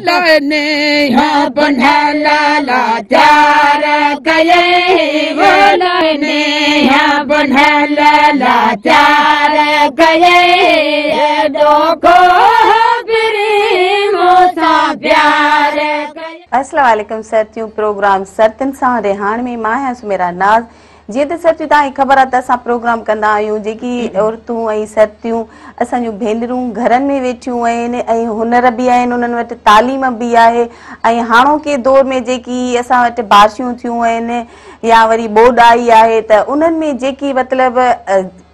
लोने हो बुनला लाचार गए वो लोने हो बुनला लाचार गए दोखो अस्सलाम वालेकुम साथियों, प्रोग्राम सरतन सां रेहान में मां आहियां सुमेरा नाज़। जी तो साथियों तव्हांखे ख़बर आहे त असां प्रोग्राम कंदा आहियूं जेकी औरतूं ऐं साथियूं असांजूं भेनरूं घरनि में वेठियूं आहिनि ऐं हुनर बि आहिनि, उन्हनि वटि तालीम बि आहे ऐं हाणोके दौर में जेकी असां वटि बारिशूं थियूं आहिनि या वरी ॿोॾ आई आहे त उन्हनि में जेकी मतिलबु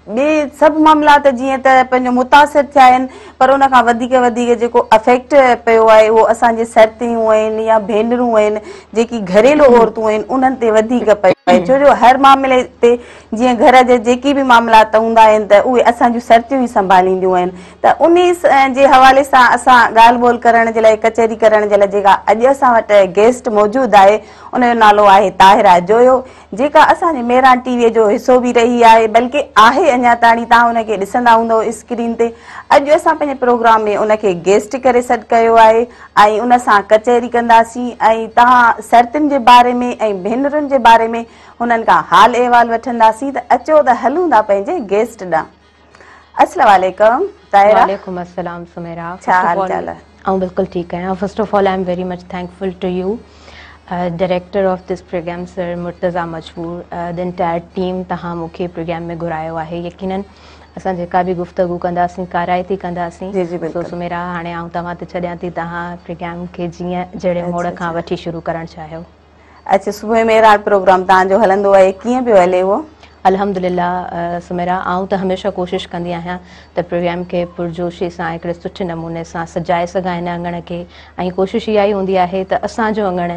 ॿिए सभु मामलात जीअं त पंहिंजो मुतासिर थिया आहिनि, पर उन खां वधीक जेको अफेक्ट पियो आहे उहो असांजे सरतियूं आहिनि या भेनरूं आहिनि जेकी घरेलू औरतूं आहिनि उन्हनि ते वधीक पियो आहे। छो जो हर मामले ते जीअं घर जे जेकी बि मामलात हूंदा आहिनि त उहे असांजूं सरतियूं ई संभालींदियूं आहिनि। त उन जे हवाले सां असां ॻाल्हि ॿोल करण जे लाइ, कचहरी करण जे लाइ जेका अॼु असां वटि गेस्ट मौजूदु आहे उनजो नालो आहे ताहिरा जोयो, जेका असांजे मेहरान टीवीअ जो हिसो बि रही आहे, बल्कि आहे अञा ताणी। तव्हां उनखे ॾिसंदा हूंदव स्क्रीन ते। अॼु असां पंहिंजे प्रोग्राम में उनखे गेस्ट करे सॾु कयो आहे ऐं उन सां कचहरी कंदासीं ऐं तव्हां सरतियुनि जे बारे में ऐं भेनरुनि जे बारे में हुननि खां हाल अहिवाल वठंदासीं। त अचो त हलूं था पंहिंजे गेस्ट ॾांहुं। अस्सलाम वालेकुम ताहिरा। वालेकुम अस्सलाम सुमेरा। छा हाल चाल आहे? ऐं बिल्कुलु ठीकु आहियां। First of all I am very much thankful to you director of this programme sir Murtaza Majboor, the entire team तव्हां मूंखे प्रोग्राम में घुरायो आहे। यकीनन असां जेका बि गुफ़्तगू कंदासीं काराइती कंदासीं। सो सुमेरा हाणे आउं तव्हां ते छॾियां थी, तव्हां प्रोग्राम खे जीअं जहिड़े मोड़ खां वठी शुरू करणु चाहियो। अच्छा, सुबुह मेरा प्रोग्राम तव्हांजो हलंदो आहे, कीअं पियो हले उहो? अल्हम्दुलिल्लाह सुमेरा, आउं त हमेशह कोशिशि कंदी आहियां त प्रोग्राम खे पुरजोशी सां हिकिड़े सुठे नमूने सां सजाए सघां हिन अङण खे। ऐं कोशिशि इहा ई हूंदी आहे त असांजो अङण,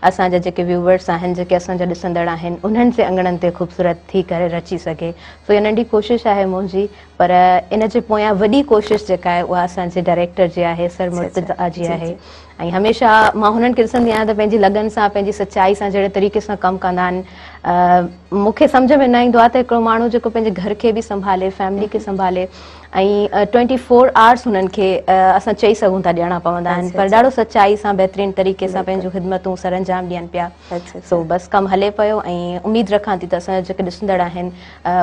असांजा जेके व्यूवर्स आहिनि, जेके असांजा ॾिसंदड़ आहिनि, उन्हनि जे अङणनि ते ख़ूबसूरत थी करे रची सघे। सो इहा नंढी कोशिशि आहे मुंहिंजी, पर इन जे पोयां वॾी कोशिशि जेका आहे उहा असांजे डायरेक्टर जी आहे, सर मुर्तज़ा जी आहे। ऐं हमेशह मां हुननि खे ॾिसंदी आहियां त पंहिंजी लगन सां, पंहिंजी सचाई सां जहिड़े तरीक़े सां कमु कंदा आहिनि। मूंखे सम्झ में न ईंदो आहे त हिकिड़ो माण्हू जेको पंहिंजे घर खे बि संभाले, फैमिली खे संभाले ऐं 24 आवर्स हुननि खे असां चई सघूं था ॾियणा पवंदा आहिनि, पर ॾाढो सचाई सां बहितरीन तरीक़े सां पंहिंजूं ख़िदमतूं सर अंजाम ॾियनि पिया। सो बसि कमु हले पियो ऐं उमेदु रखां थी त असांजा जेके ॾिसंदड़ आहिनि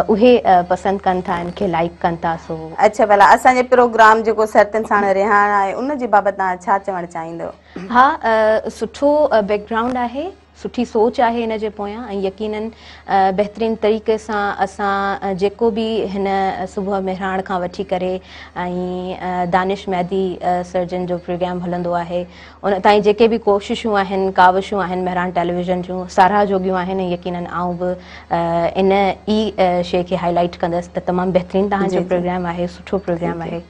उहे पसंदि कनि था, हिन खे लाइक कनि था। सो अच्छा, भला असांजे प्रोग्राम जेको सरतियुनि सां रिहान आहे उन जे बाबति तव्हां छा चवणु चाहींदव? हा, सुठो बैकग्राउंड आहे, सुठी सोच आहे हिन जे पोयां ऐं यकीनन बहितरीन तरीक़े सां असां जेको बि हिन सुबुह मेहरान खां वठी करे ऐं दानिश मैदी सर्जन जो प्रोग्राम हलंदो आहे, उन ताईं जेके बि कोशिशूं आहिनि, काविशूं आहिनि मेहरान टेलीविज़न जूं, साराह जोगियूं आहिनि। यकीनन आउं बि इन ई शइ खे हाईलाइट कंदसि त तमामु बहितरीन तव्हांजो प्रोग्राम आहे, सुठो प्रोग्राम आहे।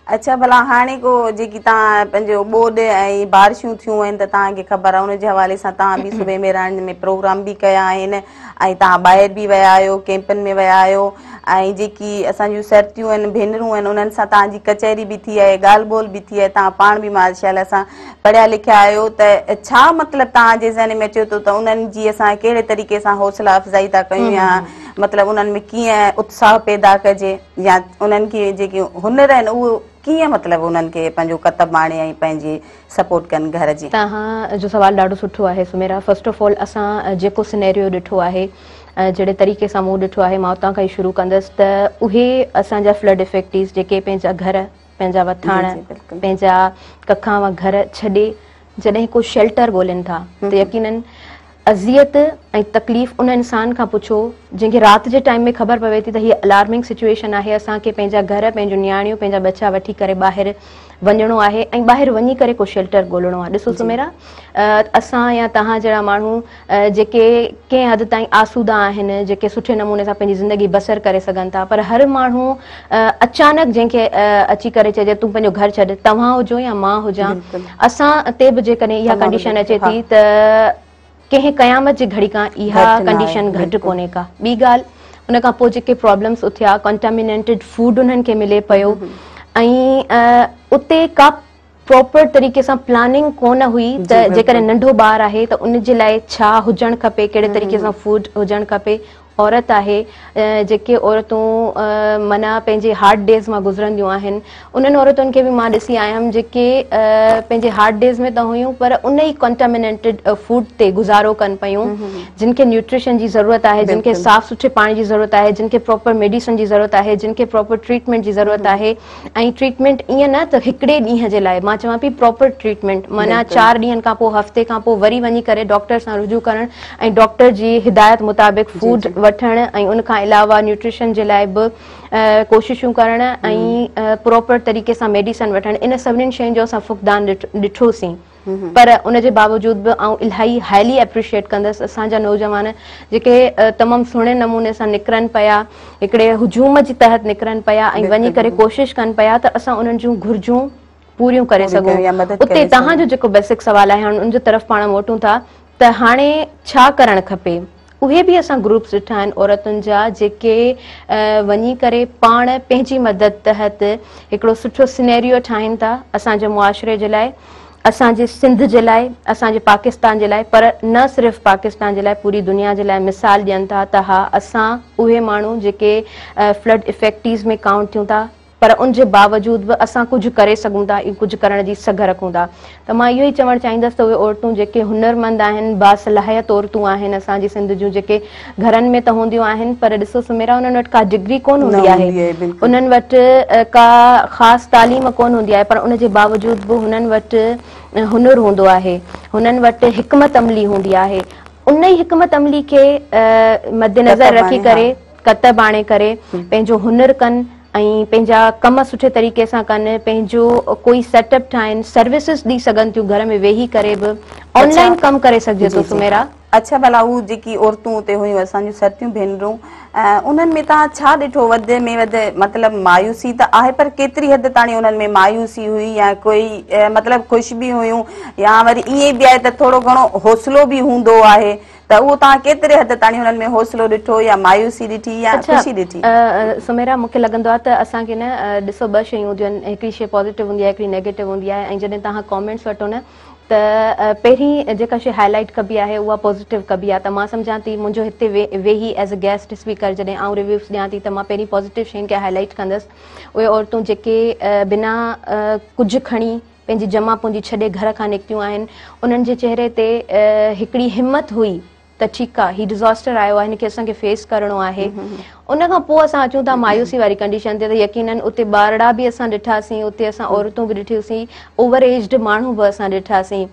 अच्छा, भला हाणे को जेकी तव्हां पंहिंजो ॿोॾ ऐं बारिशूं थियूं आहिनि त तव्हांखे ख़बर आहे, उनजे हवाले सां तव्हां बि सुबुह मेहरान में प्रोग्राम बि कया आहिनि ऐं तव्हां ॿाहिरि बि विया आहियो, कैंपनि में विया आहियो ऐं जेकी असांजूं सरतियूं आहिनि, भेनरूं आहिनि, उन्हनि सां तव्हांजी कचहरी बि थी आहे, ॻाल्हि ॿोल बि थी आहे। तव्हां पाण बि माशाअल्लाह सां पढ़िया लिखिया आहियो, त छा मतिलबु तव्हांजे ज़हन में अचे थो त उन्हनि जी असां कहिड़े तरीक़े सां हौसला अफ़ज़ाई था कयूं या मतिलबु उन्हनि में कीअं उत्साह पैदा कजे या उन्हनि खे जेके हुनर आहिनि उहो कीअं मतिलबु उन्हनि खे पंहिंजो कतब आणे ऐं पंहिंजी सपोर्ट कनि घर जी? तव्हां जो सवाल ॾाढो सुठो आहे सुमेरा। फर्स्ट ऑफ ऑल असां जेको सिनेरियो ॾिठो आहे, जहिड़े तरीक़े सां मूं ॾिठो आहे, मां उतां खां ई शुरू कंदसि त उहे असांजा फ्लड इफेक्टीस जेके पंहिंजा घर, पंहिंजा वथाण, पंहिंजा कखां घर छॾे जॾहिं को शेल्टर ॻोल्हनि था त यकीनन अज़ियत ऐं तकलीफ़ उन इंसान खां पुछो जंहिंखे राति जे टाइम में ख़बर पवे थी त हीअ अलार्मिंग सिचुएशन आहे, असांखे पंहिंजा घर, पंहिंजूं नियाणियूं, पंहिंजा बच्चा वठी करे ॿाहिरि वञिणो आहे ऐं ॿाहिरि वञी करे को शेल्टर ॻोल्हणो आहे। ॾिसो सुमेरा, असां या तव्हां जहिड़ा माण्हू जेके कंहिं हद ताईं आसूदा आहिनि, जेके सुठे नमूने सां पंहिंजी ज़िंदगी बसर करे सघनि था, पर हर माण्हू अचानक जंहिंखे अची करे चइजे तूं पंहिंजो घर छॾ, तव्हां हुजो या मां हुजां, असां ते बि जेकॾहिं इहा कंडीशन अचे थी त कंहिं क़यामत जी घड़ी खां इहा कंडीशन घटि कोन्हे का। ॿी ॻाल्हि, उन खां पोइ जेके प्रॉब्लम्स उथिया, कंटामिनेटेड फूड उन्हनि खे मिले पियो ऐं उते का प्रॉपर तरीक़े सां प्लानिंग कोन हुई त जेकॾहिं नंढो ॿार आहे त उन जे लाइ छा हुजणु खपे, कहिड़े तरीक़े सां फूड हुजणु खपे, औरत आहे जेके औरतूं माना पंहिंजे हार्ड डेज़ मां गुज़रंदियूं आहिनि उन्हनि औरतुनि खे बि मां ॾिसी आयमि जेके पंहिंजे हार्ड डेज़ में त हुयूं पर उन ई कंटामिनेटेड फूड ते गुज़ारो कनि पियूं जिन खे न्यूट्रिशन जी ज़रूरत आहे जिन खे साफ़ सुथरे पाणी जी ज़रूरत आहे जिन खे प्रॉपर मेडिसिन जी ज़रूरत आहे जिन खे प्रॉपर ट्रीटमेंट जी ज़रूरत आहे ऐं ट्रीटमेंट ईअं न त हिकिड़े ॾींहं जे लाइ मां चवां पई प्रॉपर ट्रीटमेंट माना 4 ॾींहंनि खां पोइ हफ़्ते खां पोइ वरी वञी करे डॉक्टर सां रुजू करणु ऐं डॉक्टर जी हिदायत मुताबिक़ फूड वठणु ऐं उन खां अलावा न्यूट्रिशन जे लाइ बि कोशिशूं करणु ऐं प्रॉपर तरीक़े सां मेडिसिन वठणु इन सभिनीनि शयुनि जो असां फुक़दान ॾिठोसीं पर उन जे बावजूद बि आउं इलाही हाईली एप्रिशिएट कंदसि असांजा नौजवान जेके तमामु सुहिणे नमूने सां निकिरनि पिया हिकिड़े हुजूम जी तहत निकिरनि पिया ऐं वञी करे कोशिशि कनि पिया त असां उन्हनि जूं घुर्जूं पूरियूं करे सघूं उते तव्हांजो जेको बेसिक सुवालु आहे हाणे उन जी तरफ़ पाण मोटूं था त हाणे छा करणु खपे उहे बि असां ग्रुप्स ॾिठा आहिनि औरतुनि जा जेके वञी करे पाण पंहिंजी मदद तहत हिकिड़ो सुठो सिनेरियो ठाहिनि था असांजे मुआशिरे जे लाइ असांजे सिंध जे लाइ असांजे पाकिस्तान जे लाइ पर न सिर्फ़ु पाकिस्तान जे लाइ पूरी दुनिया जे लाइ मिसाल ॾियनि था त हा असां उहे माण्हू जेके फ्लड इफेक्टीज़ में काउंट थियूं था पर उन जे बावजूद बि असां कुझु करे सघूं था कुझु करण जी सघ रखूं था त मां इहो ई चवणु चाहींदसि त उहे औरतूं जेके हुनरमंद आहिनि बासलाहियत औरतूं आहिनि असांजी सिंध जूं जेके घरनि में त हूंदियूं आहिनि पर ॾिसो सुमेरा उन्हनि वटि का डिग्री कोन हूंदी आहे उन्हनि वटि का ख़ासि तालीम कोन हूंदी आहे पर उन जे बावजूद बि हुननि वटि हुनर हूंदो आहे हुननि वटि हिकमत अमली हूंदी आहे उन ई हिकमत अमली खे मद्देनज़र रखी करे कतब आणे करे पंहिंजो हुनर कनि ऐं पंहिंजा कम सुठे तरीक़े सां कनि पंहिंजो कोई सेटअप ठाहिनि सर्विसिस ॾेई सघनि थियूं घर में वेही करे बि ऑनलाइन कमु करे सघिजे थो सुमेरा अच्छा भला उहे जेकी औरतूं उते हुयूं असांजूं सतियूं भेनरूं उन्हनि में तव्हां छा ॾिठो वधि में वधि मतिलबु मायूसी त आहे पर केतिरी हद ताणी उन्हनि में मायूसी हुई या कोई मतिलबु ख़ुशि बि हुयूं या वरी ईअं बि आहे त थोरो घणो हौसलो बि हूंदो आहे त उहो तव्हां केतिरे हद ताणी हुननि में हौसलो ॾिठो या मायूसी ॾिठी या ख़ुशी ॾिठी सुमेरा मूंखे लॻंदो आहे त असांखे न ॾिसो 2 शयूं हूंदियूं आहिनि हिकिड़ी शइ पॉज़िटिव हूंदी आहे हिकिड़ी नेगेटिव हूंदी आहे ऐं जॾहिं तव्हां कॉमेंट्स वठो न त पहिरीं जेका शइ हाईलाइट कबी आहे उहा पॉज़िटिव कबी आहे त मां सम्झां थी मुंहिंजो हिते वेही एज़ अ गेस्ट स्पीकर जॾहिं आउं रिव्यूज़ ॾियां थी त मां पहिरीं पॉज़िटिव शयुनि खे हाईलाइट कंदसि उहे औरतूं जेके बिना कुझु खणी पंहिंजी जमा पूंजी छॾे घर खां निकितियूं आहिनि उन्हनि जे चहिरे ते हिकिड़ी हिमत हुई त ठीकु आहे ही डिज़ास्टर आयो आहे हिनखे असांखे फेस करिणो आहे उन खां पोइ असां अचूं था मायूसी वारी कंडीशन ते त यकीनन उते ॿारड़ा बि असां ॾिठासीं उते असां औरतूं बि ॾिठियूंसीं ओवर एज्ड माण्हू बि असां ॾिठासीं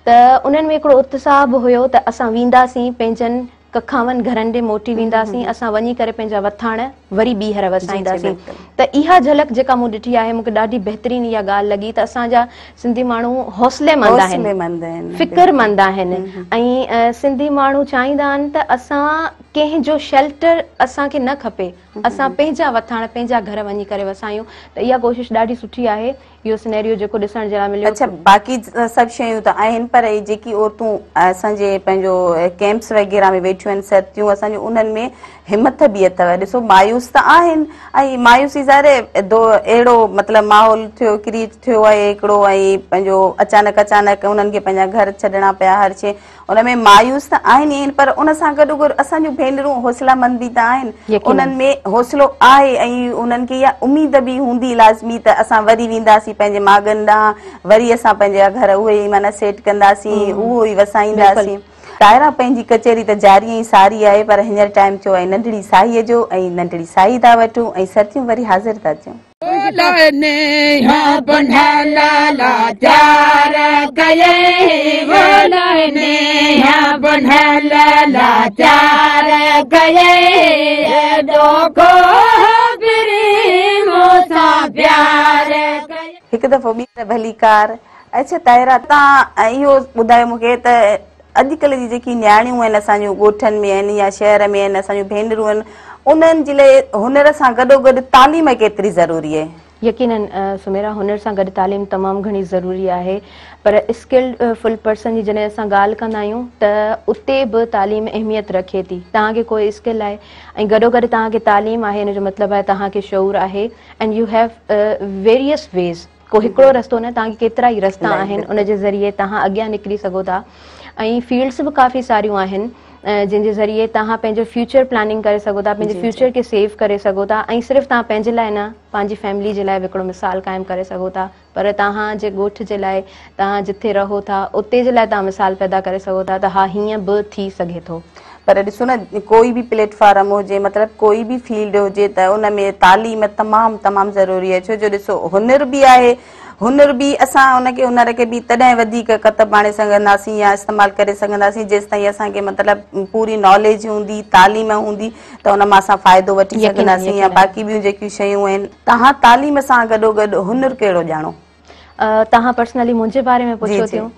त उन्हनि में हिकिड़ो उत्साह बि हुयो त असां वेंदासीं पंहिंजनि कखावनि घरनि ॾे मोटी वेंदासीं असां वञी करे पंहिंजा वथाण वरी ॿीहर वसाईंदासीं त इहा झलक जेका मूं ॾिठी आहे मूंखे ॾाढी बहितरीन इहा ॻाल्हि लॻी त असांजा सिंधी माण्हू हौसलेमंद आहिनि फ़िक्रमंद आहिनि ऐं सिंधी माण्हू चाहींदा आहिनि त असां कंहिंजो शेल्टर असांखे न खपे असां पंहिंजा वथाण पंहिंजा घर वञी करे वसायूं त इहा कोशिशि ॾाढी सुठी आहे इहो सिनेरियो जेको ॾिसण जे लाइ मिलियो अच्छा बाक़ी सभु शयूं त आहिनि पर जेकी औरतूं असांजे पंहिंजो कैंप्स वग़ैरह में वेठियूं आहिनि सतियूं असांजूं उन्हनि में हिमत बि अथव ॾिसो मायूस त आहिनि ऐं मायूसी ज़ाहिर अहिड़ो मतिलबु माहौल थियो क्रिएट थियो आहे हिकिड़ो ऐं पंहिंजो अचानक उन्हनि खे पंहिंजा घर छॾणा पिया हर शइ उन में मायूस त आहिनि ई पर उन सां गॾु गॾु असांजूं भेनरूं हौसलामंद बि त आहिनि उन्हनि में हौसलो आहे ऐं उन्हनि खे इहा उमेद बि हूंदी लाज़मी त असां वरी वेंदासीं पंहिंजे मागनि ॾांहुं वरी असां पंहिंजा घर उहे ई माना सेट कंदासीं उहो ई वसाईंदासीं तायरा पंहिंजी कचहरी त जारी ऐं सारी आहे पर हींअर टाइम थियो आहे नंढड़ी साईअ जो ऐं नंढड़ी साई था वठूं ऐं सतियूं वरी हाज़िर था थियूं हिकु दफ़ो ॿी त भली कार अच्छा तायरा तव्हां इहो ॿुधायो मूंखे त अॼुकल्ह जी जेकी न्याणियूं आहिनि असांजूं ॻोठनि में आहिनि या शहर में आहिनि असांजूं भेनरूं आहिनि उन्हनि जे लाइ हुनर सां गॾोगॾु तालीम केतिरी ज़रूरी आहे यकीनन सुमेरा हुनर सां गॾु तालीम तमामु घणी ज़रूरी आहे पर स्किल्ड फुल पर्सन जी जॾहिं असां ॻाल्हि कंदा आहियूं त उते बि तालीम अहमियत रखे थी तव्हांखे कोई स्किल आहे ऐं गॾोगॾु तव्हांखे तालीम आहे हिन जो मतिलबु आहे तव्हांखे शऊर आहे and you have various ways को हिकिड़ो रस्तो न तव्हांखे केतिरा ई रस्ता आहिनि उन जे ज़रिए तव्हां अॻियां निकिरी सघो था ऐं फील्ड्स बि काफ़ी सारियूं आहिनि जिनके ज़रिए तव्हां पंहिंजो फ्यूचर प्लानिंग करे सघो था, पंहिंजे फ्यूचर के सेव करे सघो था ऐं सिर्फ़ु तव्हां पंहिंजे लाइ न पंहिंजी फैमिली जे लाइ हिकिड़ो मिसाल क़ाइमु करे सघो था। पर तव्हांजे ॻोठ जे लाइ, तव्हां जिथे रहो था उते जे लाइ तव्हां मिसाल पैदा करे सघो था त हा हीअं बि थी सघे थो। पर ॾिसो न, कोई बि प्लेटफॉर्म हुजे, मतिलबु कोई बि फील्ड हुजे त उन में तालीम तमामु तमामु ज़रूरी आहे। छो जो ॾिसो हुनर बि आहे, हुनर बि असां उनखे हुनर खे बि तॾहिं वधीक कतब आणे सघंदासीं या इस्तेमालु करे सघंदासीं जेसि ताईं असांखे मतिलबु पूरी नॉलेज हूंदी, तालीम हूंदी त उन मां असां फ़ाइदो वठी सघंदासीं या बाक़ी ॿियूं जेकियूं शयूं आहिनि। तव्हां तालीम सां गॾोगॾु हुनर कहिड़ो ॼाणो? तव्हां पर्सनली मुंहिंजे बारे में पुछो थियूं।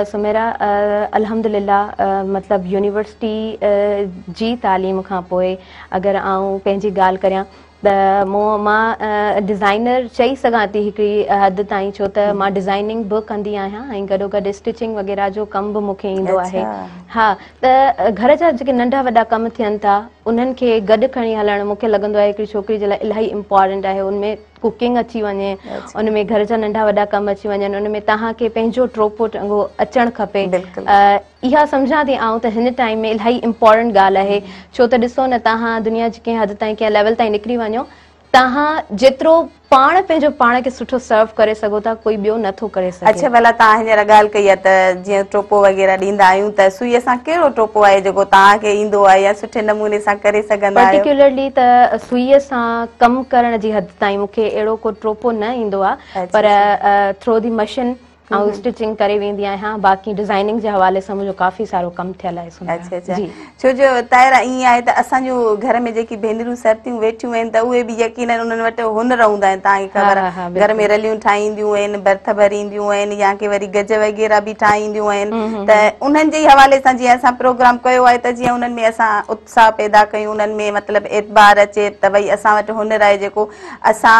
सुमेरा, अल्हम्दुलिल्लाह मतिलबु यूनिवर्सिटी जी तालीम खां पोइ अगरि आउं पंहिंजी ॻाल्हि करियां त मां डिज़ाइनर चई सघां थी हिकिड़ी हद ताईं, छो त मां डिज़ाइनिंग बि कंदी आहियां ऐं गॾोगॾु स्टिचिंग वग़ैरह जो कमु बि मूंखे ईंदो आहे। हा, त घर जा जेके नंढा वॾा कमु थियनि था उन्हनि खे गॾु खणी हलणु मूंखे लॻंदो आहे हिकिड़ी छोकिरी जे लाइ इलाही इम्पॉर्टेंट आहे। उनमें कुकिंग अची वञे, उनमें घर जा नंढा वॾा कम अची वञनि, उनमें तव्हांखे पंहिंजो ट्रोपो टंगो अचणु खपे। इहा सम्झां थी आऊं त हिन टाइम में इलाही इम्पॉर्टेंट ॻाल्हि आहे। छो त ॾिसो न, तव्हां दुनिया जी कंहिं हद ताईं कंहिं लेवल ताईं निकिरी वञो, तव्हां जेतिरो पाण पंहिंजो पाण खे सुठो सर्व करे सघो था कोई ॿियो नथो करे सघे। अच्छा, भला तव्हां हींअर ॻाल्हि कई आहे त जीअं टोपो वग़ैरह ॾींदा आहियूं त सुईअ सां कहिड़ो टोपो आहे जेको तव्हांखे ईंदो आहे या सुठे नमूने सां करे सघंदा आहियो? पर्टिकुलरली त सुईअ सां कमु करण जी हद ताईं मूंखे अहिड़ो को टोपो न ईंदो आहे, पर थ्रो दी मशीन ऐं स्टिचिंग करे वेंदी आहियां। बाक़ी डिज़ाइनिंग जे हवाले सां मुंहिंजो काफ़ी सारो कमु थियल आहे। अच्छा अच्छा, छो जो ताहिरा ईअं आहे त असांजो घर में जेकी भेनरूं सरतियूं वेठियूं आहिनि त उहे बि यकीनन उन्हनि वटि हुनर हूंदा आहिनि। तव्हांखे ख़बर आहे, घर में रलियूं ठाहींदियूं आहिनि, बर्थ भरींदियूं आहिनि या के वरी गज वग़ैरह बि ठाहींदियूं आहिनि। त उन्हनि जे हवाले सां जीअं असां प्रोग्राम कयो आहे त जीअं उन्हनि में असां उत्साह पैदा कयूं, उन्हनि में मतिलबु एतबार अचे त भई असां वटि हुनर आहे जेको असां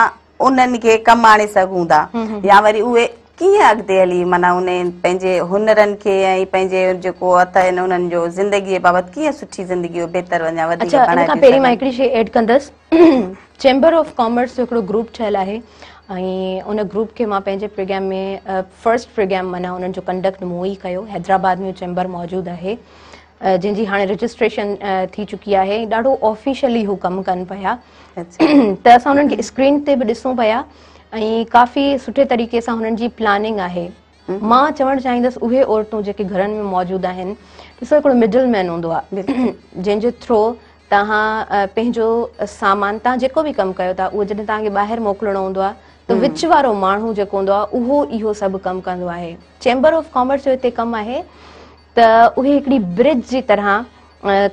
उन्हनि खे कमु आणे सघूं था, या वरी उहे कीअं अॻिते हली माना उन पंहिंजे हुनरनि खे ऐं पंहिंजे जेको अथनि उन्हनि जो ज़िंदगीअ बाबति कीअं सुठी ज़िंदगी बहितर वञा वधीक अच्छा, इन खां पहिरीं मां हिकिड़ी शइ ऐड कंदसि। चेंबर ऑफ कॉमर्स जो हिकिड़ो ग्रुप ठहियलु आहे ऐं उन ग्रुप खे मां पंहिंजे प्रोग्राम में फर्स्ट प्रोग्राम माना उन्हनि जो कंडक्ट मूं ई कयो। हैदराबाद में चेंबर मौजूदु आहे जंहिंजी हाणे रजिस्ट्रेशन थी चुकी आहे। ॾाढो ऑफिशियली हू कमु कनि पिया त असां उन्हनि खे स्क्रीन ते बि ॾिसूं पिया ऐं काफ़ी सुठे तरीक़े सां हुननि जी प्लानिंग आहे। मां चवणु चाहींदसि उहे औरतूं जेके घरनि में मौजूदु आहिनि, ॾिसो हिकिड़ो मिडल मैन हूंदो आहे जंहिंजे थ्रू तव्हां पंहिंजो सामान, तव्हां जेको बि कमु कयो था उहो जॾहिं तव्हांखे ॿाहिरि मोकिलिणो हूंदो आहे त विच वारो माण्हू जेको हूंदो आहे उहो इहो सभु कमु कंदो आहे। चेंबर ऑफ कॉमर्स जो हिते कमु आहे त उहे हिकिड़ी ब्रिज जी तरह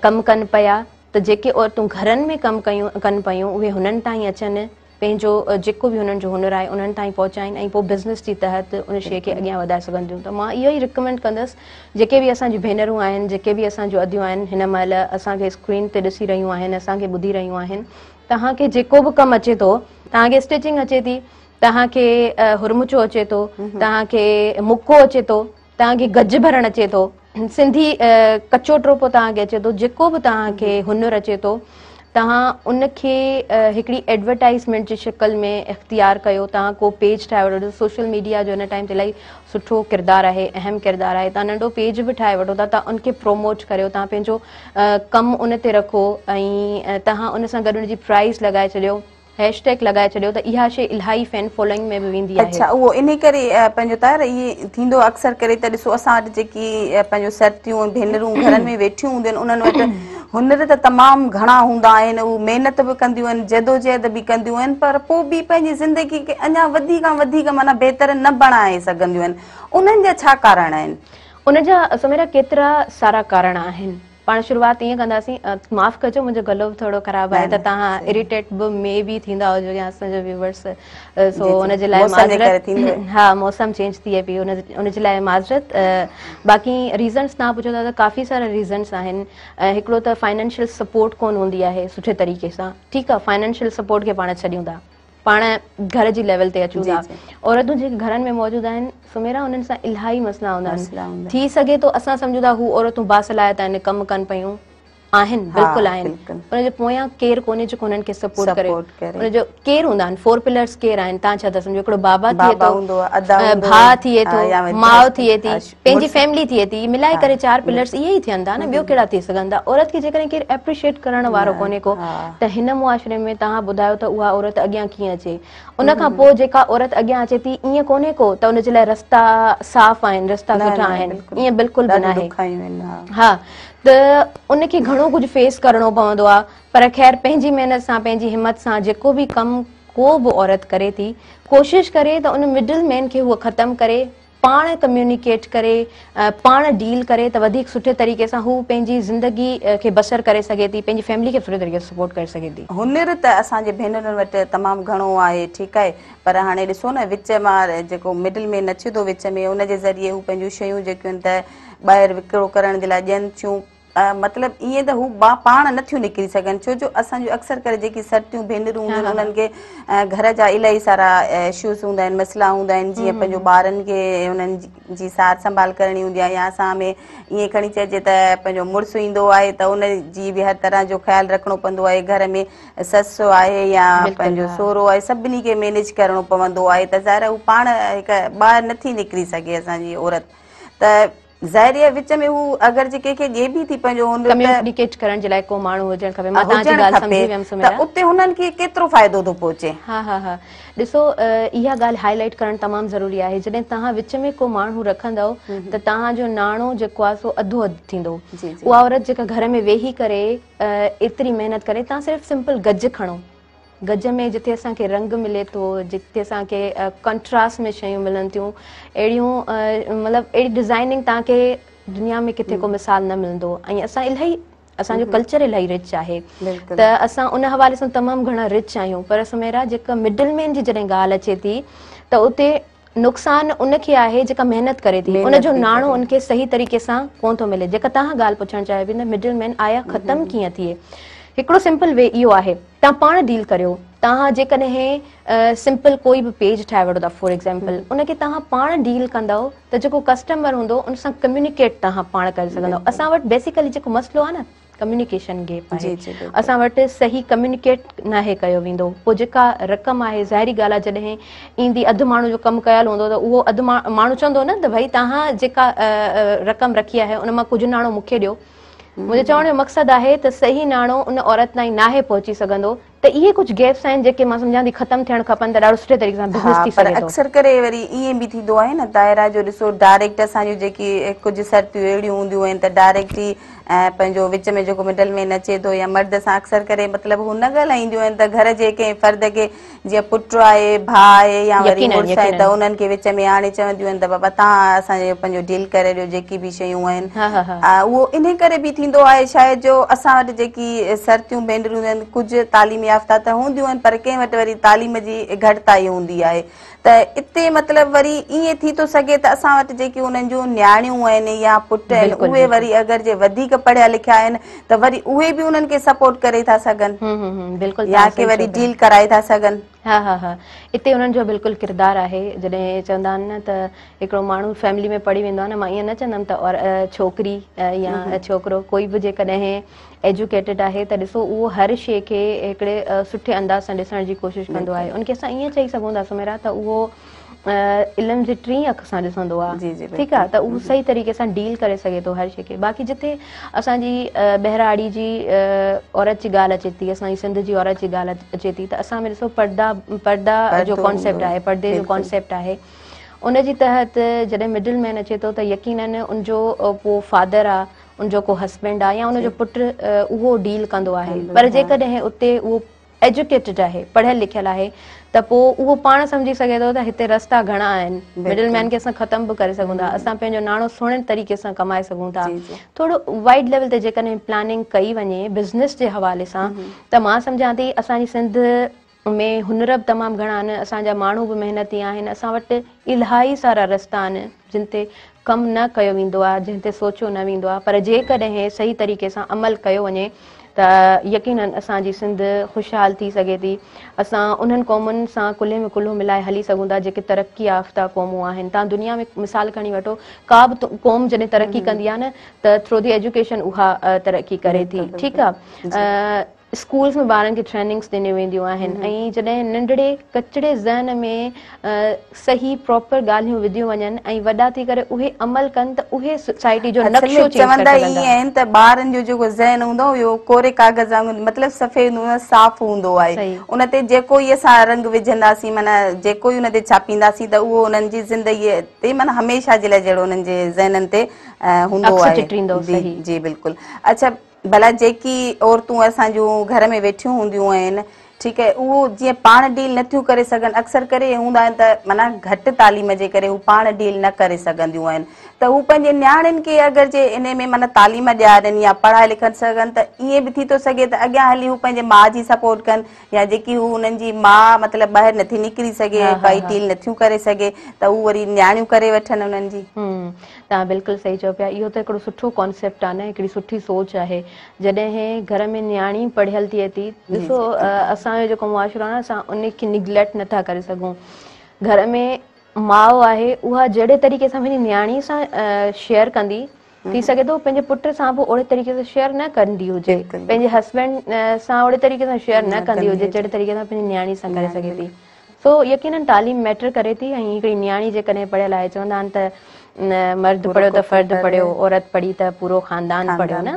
कमु कनि पिया त जेके औरतूं घरनि में कमु कनि पियूं उहे हुननि ताईं अचनि, पंहिंजो जेको बि हुननि जो हुनर आहे उन्हनि ताईं पहुचाइनि ऐं पोइ बिज़नेस जी तहत उन शइ खे अॻियां वधाए सघंदियूं। त मां इहो ई रिकमेंड कंदसि जेके बि असांजी भेनरूं आहिनि, जेके बि असांजूं अदियूं आहिनि, हिन महिल असांखे स्क्रीन ते ॾिसी रहियूं आहिनि, असांखे ॿुधी रहियूं आहिनि, तव्हांखे जेको बि कमु अचे थो, तव्हांखे स्टिचिंग अचे थी, तव्हांखे हुरमुचो अचे थो, तव्हांखे मुको अचे थो, तव्हांखे गज भरणु अचे थो, सिंधी कचो टोपो तव्हांखे अचे थो, जेको बि तव्हांखे हुनर अचे थो तव्हां उनखे हिकिड़ी एडवर्टाइज़मेंट जी शिकिल में इख़्तियार कयो। तव्हां को पेज ठाहे वठो। सोशल मीडिया जो हिन टाइम ते इलाही सुठो किरदारु आहे, अहम किरदारु आहे। तव्हां नंढो पेज बि ठाहे वठो था, तव्हां उनखे प्रोमोट करियो, तव्हां पंहिंजो कमु उन ते रखो ऐं तव्हां उन सां गॾु उनजी प्राइस लॻाए छॾियो, हैशटैग लॻाए छॾियो त इहा शइ इलाही फैन फॉलोइंग में बि वेंदी आहे। अच्छा, उहो इन करे पंहिंजो तार इहे थींदो अक्सर करे त ॾिसो असां वटि जेकी पंहिंजो सरतियूं भेनरूं घरनि में वेठियूं हूंदियूं आहिनि उन्हनि वटि हुनर त तमामु घणा हूंदा आहिनि, उहे महिनत बि कंदियूं आहिनि, जदोजहद बि कंदियूं आहिनि, पर पोइ बि पंहिंजी ज़िंदगी खे अञा वधीक खां वधीक माना बहितर न बणाए सघंदियूं आहिनि। उन्हनि जा छा कारण आहिनि? उनजा सुमेरा केतिरा सारा कारण आहिनि। पाण शुरूआत ईअं कंदासीं, माफ़ कजो मुंहिंजो गलो बि थोरो ख़राबु आहे त तव्हां इरिटेट बि मे बि थींदा हुजो या असांजो व्यूवर्स, सो हुनजे लाइ माज़रत। हा, मौसम चेंज थिए पई, उनजे लाइ माज़रत। बाक़ी रीज़न्स तव्हां पुछो था त काफ़ी सारा रीज़न्स आहिनि। हिकिड़ो त फाइनेंशियल सपोर्ट कोन हूंदी आहे सुठे तरीक़े सां। ठीकु आहे, फाइनेंशियल सपोर्ट खे पाण छॾियूं था, पाण घर जी लेवल ते अचूं था। औरतूं जेके घरनि में मौजूदु आहिनि सुमेरा, उन्हनि सां इलाही मसला हूंदा आहिनि। थी सघे थो असां सम्झूं था हू औरतूं बासलायत आहिनि, कमु कनि पियूं, आहिनि, बिल्कुलु आहिनि, उनजे पोयां केरु कोन्हे जेको उन्हनि खे सपोर्ट करे। उनजो केरु हूंदा आहिनि, 4 पिलर्स केरु आहिनि, तव्हां छा था सम्झो? हिकिड़ो बाबा थिए थो, भाउ थिए थो, माउ थिए थी, पंहिंजी फैमिली थिए थी, मिलाए करे 4 पिलर्स इहे ई थियनि था न, ॿियो कहिड़ा थी सघनि था। औरत खे जेकॾहिं केरु एप्रिशिएट करण वारो कोन्हे को, त हिन मुआशरे में तव्हां ॿुधायो त उहा औरत अॻियां कीअं अचे। उन खां पोइ जेका औरत अॻियां अचे थी, ईअं कोन्हे को त उनजे लाइ रस्ता साफ़ आहिनि, रस्ता सुठा आहिनि, ईअं बिल्कुलु बि न आहे। हा, त उनखे घणो कुझु फेस करणो पवंदो आहे, पर ख़ैर पंहिंजी महिनत सां, पंहिंजी हिम्मत सां जेको बि कमु को बि औरत करे थी, कोशिशि करे त उन मिडल मैन खे उहो ख़तमु करे, पाण कम्युनिकेट करे, पाण डील करे, त वधीक सुठे तरीक़े सां हू पंहिंजी ज़िंदगी खे बसर करे सघे थी, पंहिंजी फैमिली खे सुठे तरीक़े सां सपोर्ट करे सघे थी। हुनर त असांजे भेनरुनि वटि तमामु घणो आहे, ठीकु आहे, पर हाणे ॾिसो न, विच मां जेको मिडल मैन अचे थो विच में, उनजे ज़रिए हू पंहिंजूं शयूं जेकियूं आहिनि त ॿाहिरि विकिरो करण जे लाइ ॾियनि थियूं। मतिलबु ईअं त हू पाण नथियूं निकिरी सघनि, छो जो असांजूं अक्सर करे जेकी सर्तियूं भेनरूं हूंदियूं आहिनि, उन्हनि खे घर जा इलाही सारा इश्यूज़ हूंदा आहिनि, मसइला हूंदा आहिनि, जीअं पंहिंजो ॿारनि खे उन्हनि जी सार संभाल करणी हूंदी आहे, या असां में ईअं खणी चइजे त पंहिंजो मुड़ुसु ईंदो आहे त उन जी बि हर तरह जो ख़्यालु रखिणो पवंदो आहे, घर में ससु आहे या पंहिंजो सहुरो आहे, सभिनी खे मैनेज करिणो पवंदो आहे, त ज़ाहिर हू पाण हिकु ॿाहिरि नथी निकिरी सघे असांजी औरत। त ज़ाहिर विच में हू अगरि जे कंहिंखे ॾिए बि थी पंहिंजो कम्युनिकेट करण जे लाइ को माण्हू हुजणु खपे, मां तव्हांजी ॻाल्हि सम्झी वियमि सुमेरा, त उते हुननि खे केतिरो फ़ाइदो थो पहुचे। हा हा हा, ॾिसो, इहा ॻाल्हि हाईलाइट करणु तमामु ज़रूरी आहे। जॾहिं तव्हां विच में को माण्हू रखंदव त तव्हांजो नाणो जेको आहे सो अधो अधु थींदो। उहा औरत जेका घर में वेही करे एतिरी महिनत करे, तव्हां सिर्फ़ु सिंपल गज खणो, गज में जिथे असांखे रंग मिले थो, जिथे असांखे कंट्रास्ट में शयूं मिलनि थियूं, अहिड़ियूं मतिलबु अहिड़ी डिज़ाइनिंग तव्हांखे दुनिया में किथे को मिसाल न मिलंदो। ऐं असां इलाही, असांजो कल्चर इलाही रिच आहे, त असां उन हवाले सां तमामु घणा रिच आहियूं। पर सुमेरा, जेका मिडल मैन जी जॾहिं ॻाल्हि अचे थी, त उते नुक़सानु उनखे आहे जेका महिनत करे थी, उनजो नाणो उनखे सही तरीक़े सां कोन थो मिले। जेका तव्हां ॻाल्हि पुछणु चाहियो पिया न, मिडल मैन आया ख़तमु कीअं थिए, हिकिड़ो सिंपल वे इहो आहे, तव्हां पाण डील करियो। तव्हां जेकॾहिं सिंपल कोई बि पेज ठाहे वठो था फॉर एग्ज़ाम्पल, उनखे तव्हां पाण डील कंदव त जेको कस्टमर हूंदो उन सां कम्युनिकेट तव्हां पाण करे सघंदव। असां वटि बेसिकली जेको मसइलो आहे न, कम्युनिकेशन गैप आहे, असां वटि सही कम्युनिकेट नाहे कयो वेंदो। पोइ जेका रक़म आहे, ज़ाहिरी ॻाल्हि आहे, जॾहिं ईंदी अधु माण्हू जो कमु कयल हूंदो त उहो अधु माण्हू चवंदो न त भई तव्हां जेका रक़म रखी आहे उन मां कुझु नाणो मूंखे ॾियो। मुंहिंजे चवण जो मक़सदु आहे त सही नाणो उन औरत ताईं नाहे पहुची सघंदो, त इहे कुझु गैप्स आहिनि जेके मां सम्झां थी ख़तमु थियणु खपनि, त ॾाढो सुठे तरीक़े सां बिज़नेस थी सघे थो। अक्सर करे वरी ईअं बि थींदो आहे न, दायरा जो ॾिसो, डायरेक्ट असांजूं जेकी कुझु सर्तियूं अहिड़ियूं हूंदियूं आहिनि त डायरेक्ट ई पंहिंजो विच में जेको मिडल मैन अचे थो या मर्द सां अक्सर करे मतिलबु हू न ॻाल्हाईंदियूं आहिनि, त घर जे कंहिं फ़र्द खे, जीअं पुटु आहे, भाउ आहे या वरी मुड़ुसु आहे, त उन्हनि खे विच में हाणे चवंदियूं आहिनि त बाबा तव्हां असांजो पंहिंजो डील करे ॾियो जेकी बि शयूं आहिनि। उहो इन करे बि थींदो आहे शायदि, जो असां वटि जेकी सर्तियूं भेनरूं आहिनि कुझु तालीम याफ़्ता त हूंदियूं आहिनि, पर कंहिं वटि वरी तालीम जी घटिताई हूंदी आहे, त इते मतिलबु वरी ईअं थी थो सघे त असां वटि जेकी उन्हनि जूं न्याणियूं आहिनि या पुट आहिनि, उहे वरी अगरि जे वधीक पढ़िया लिखिया आहिनि त वरी उहे बि उन्हनि खे सपोर्ट करे था सघनि या के वरी डील कराए था सघनि। हा हा हा, इते उन्हनि जो बिल्कुलु किरदारु आहे। जॾहिं चवंदा आहिनि न त हिकिड़ो माण्हू फैमिली में पढ़ी वेंदो आहे न, मां ईअं न चवंदमि त और छोकिरी या छोकिरो कोई बि जेकॾहिं एजुकेटेड आहे त ॾिसो उहो हर शइ खे हिकिड़े सुठे अंदाज़ सां ॾिसण जी कोशिशि कंदो आहे। उनखे असां ईअं चई सघूं था सुमेरा त उहो इल्म जे टीं अख सां ॾिसंदो आहे, ठीकु आहे, त उहो सही तरीक़े सां डील करे सघे थो हर शइ खे। बाक़ी जिथे असांजी बहिराड़ी जी औरत जी ॻाल्हि अचे थी, असांजी सिंध जी औरत जी ॻाल्हि अचे थी, त असां में ॾिसो पर्दा जो कॉन्सेप्ट आहे, पर्दे जो कॉन्सेप्ट आहे। उनजे तहत जॾहिं मिडल मैन अचे थो त यकीनन उनजो को फादर आहे, उनजो को हस्बैंड आहे या उनजो पुटु उहो डील कंदो आहे। पर जेकॾहिं उते उहो एजुकेटेड आहे, पढ़ियल लिखियल आहे, त पोइ उहो पाण सम्झी सघे थो त हिते रस्ता घणा आहिनि, मिडल मैन खे असां ख़तमु बि करे सघूं था, असां पंहिंजो नाणो सुहिणे तरीक़े सां कमाए सघूं था। थोरो वाइड लेवल ते जेकॾहिं प्लानिंग कई वञे बिज़नेस जे हवाले सां, त मां सम्झां थी असांजी सिंध में हुनर बि तमामु घणा आहिनि, असांजा माण्हू बि महिनती आहिनि, असां वटि इलाही सारा रस्ता आहिनि जिन ते कमु न कयो वेंदो आहे, जिन ते सोचियो न वेंदो आहे, पर जेकॾहिं सही तरीक़े सां अमल कयो वञे त त यकीनन असांजी सिंध ख़ुशहाल थी सघे थी। असां उन्हनि क़ौमुनि सां कुल्हे में कुल्हो मिलाए हली सघूं था जेके तरक़ी याफ़्ता क़ौमूं आहिनि। तव्हां दुनिया में मिसाल खणी वठो, का बि क़ौम जॾहिं तरक़ी कंदी आहे न त थ्रू दी एजुकेशन उहा तरक़ी करे थी। ठीकु आहे, स्कूल्स में ॿारनि खे ट्रेनिंग्स ॾिनियूं वेंदियूं आहिनि ऐं जॾहिं नंढड़े कचिड़े ज़हन में सही प्रॉपर ॻाल्हियूं विधियूं वञनि ऐं वॾा थी करे उहे अमल कनि त उहे सोसाइटी जो नक्शो चेंज करे चवंदा ईअं आहिनि त ॿारनि जो जेको ज़हन हूंदो इहो कोरे कागज़ वांगुरु मतिलबु सफ़ेद हूंदो, साफ़ हूंदो आहे। उन ते जेको ई असां रंग विझंदासीं, माना जेको ई उन ते छापींदासीं त उहो उन्हनि जी ज़िंदगीअ ते माना हमेशह जे लाइ जहिड़ो उन्हनि जे ज़हननि ते हूंदो आहे। जी बिल्कुलु। अच्छा, भला जेकी औरतूं असां जूं घर में वेठियूं हूंदियूं आहिनि, ठीकु आहे, उहो जीअं पाण डील नथियूं करे सघनि, अक्सर करे हूंदा आहिनि त माना घटि तालीम जे करे हू पाण डील न करे सघंदियूं आहिनि, त हू पंहिंजे नियाणियुनि खे अगरि जे इन में माना तालीम ॾियारनि या पढ़ाए लिखनि सघनि त ईअं बि थी थो सघे त अॻियां हली हू पंहिंजे माउ जी सपोर्ट कनि, या जेकी हू उन्हनि जी माउ मतिलबु ॿाहिरि नथी निकिरी सघे, काई डील नथियूं करे सघे त हू वरी नियाणियूं करे वठनि उन्हनि जी। तव्हां बिल्कुलु सही चओ पिया। इहो त हिकिड़ो सुठो कॉन्सेप्ट आहे न, हिकिड़ी सुठी सोच आहे। जॾहिं घर में नियाणी पढ़ियल थिए थी, ॾिसो असांजो जेको मुआशिरो आहे न, असां उनखे निग्लेक्ट नथा करे सघूं। घर में माउ आहे, उहा जहिड़े तरीक़े सां पंहिंजी नियाणी सां शेयर कंदी, थी सघे थो पंहिंजे पुट सां बि ओड़े तरीक़े सां शेयर न कंदी हुजे, पंहिंजे हस्बैंड सां ओड़े तरीक़े सां शेयर न कंदी हुजे जहिड़े तरीक़े सां पंहिंजी नियाणी सां करे सघे थी। सो यकीनन तालीम मैटर करे थी, ऐं हिकिड़ी नियाणी जेकॾहिं पढ़ियल आहे, चवंदा आहिनि त मर्द पढ़ियो त फर्द पढ़ियो, औरत पढ़ी त पूरो ख़ानदान पढ़ियो न,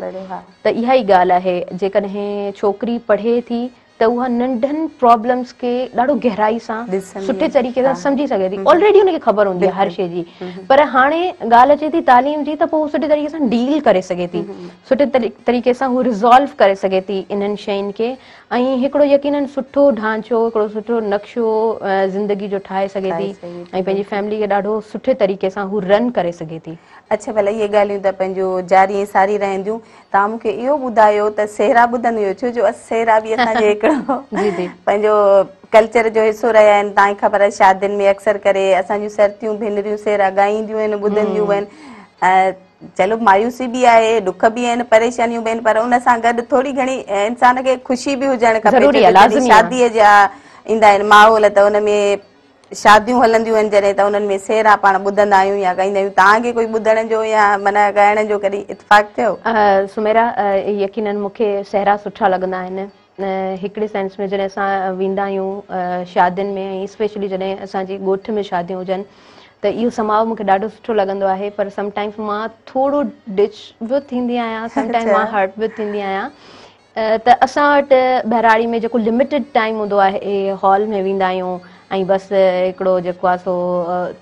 त इहा ई ॻाल्हि आहे। जेकॾहिं छोकिरी पढ़े थी त उहा नंढनि प्रॉब्लम्स खे ॾाढो गहराई सां सुठे तरीक़े सां सम्झी सघे थी। ऑलरेडी हुनखे ख़बर हूंदी आहे हर शइ जी, पर हाणे ॻाल्हि अचे थी तालीम जी, त पोइ सुठे तरीक़े सां डील करे सघे थी, सुठे तरीक़े सां हू रिज़ॉल्व करे सघे थी इन्हनि शयुनि खे, ऐं हिकिड़ो यकीनन सुठो ढांचो, हिकिड़ो सुठो नक्शो ज़िंदगी जो ठाहे सघे थी, ऐं पंहिंजी फैमिली खे ॾाढो सुठे तरीक़े सां हू रन करे सघे थी। अच्छा, भला इहे ॻाल्हियूं त पंहिंजो जारी सारी रहंदियूं। तव्हां मूंखे इहो ॿुधायो त सेहरा ॿुधंदी हुयो, छो जो सेहरा बि असांजे हिकिड़ो पंहिंजो कल्चर जो हिसो रहिया आहिनि। तव्हांखे ख़बर आहे शादियुनि में अक्सर करे असांजूं सरतियूं भेनरियूं सेहरा ॻाईंदियूं आहिनि, ॿुधंदियूं आहिनि। चलो मायूसी बि आहे, ॾुख बि आहिनि, परेशानियूं बि आहिनि, पर उन सां गॾु थोरी घणी इंसान खे ख़ुशी बि हुजणु खपे। शादीअ जा ईंदा आहिनि माहौल, त उन में शादियूं हलंदियूं आहिनि जॾहिं, त उन्हनि में सेहरा पाण ॿुधंदा आहियूं या ॻाईंदा आहियूं। तव्हांखे कोई ॿुधण जो या माना ॻाइण जो कॾहिं इत्तेफ़ाक़ थियो? सुमेरा, यकीनन मूंखे सेहरा सुठा लॻंदा आहिनि। हिकिड़े सेंस में जॾहिं असां वेंदा आहियूं शादियुनि में, ऐं स्पेशली जॾहिं असांजे ॻोठ में शादियूं हुजनि, त इहो समाउ मूंखे ॾाढो सुठो लॻंदो आहे। पर समटाइम्स मां थोरो डिच बि थींदी आहियां, समटाइम्स मां हर्ट बि थींदी आहियां। त असां वटि बहिराड़ी में जेको लिमिटेड टाइम हूंदो आहे, हॉल में वेंदा आहियूं ऐं बसि हिकिड़ो जेको आहे सो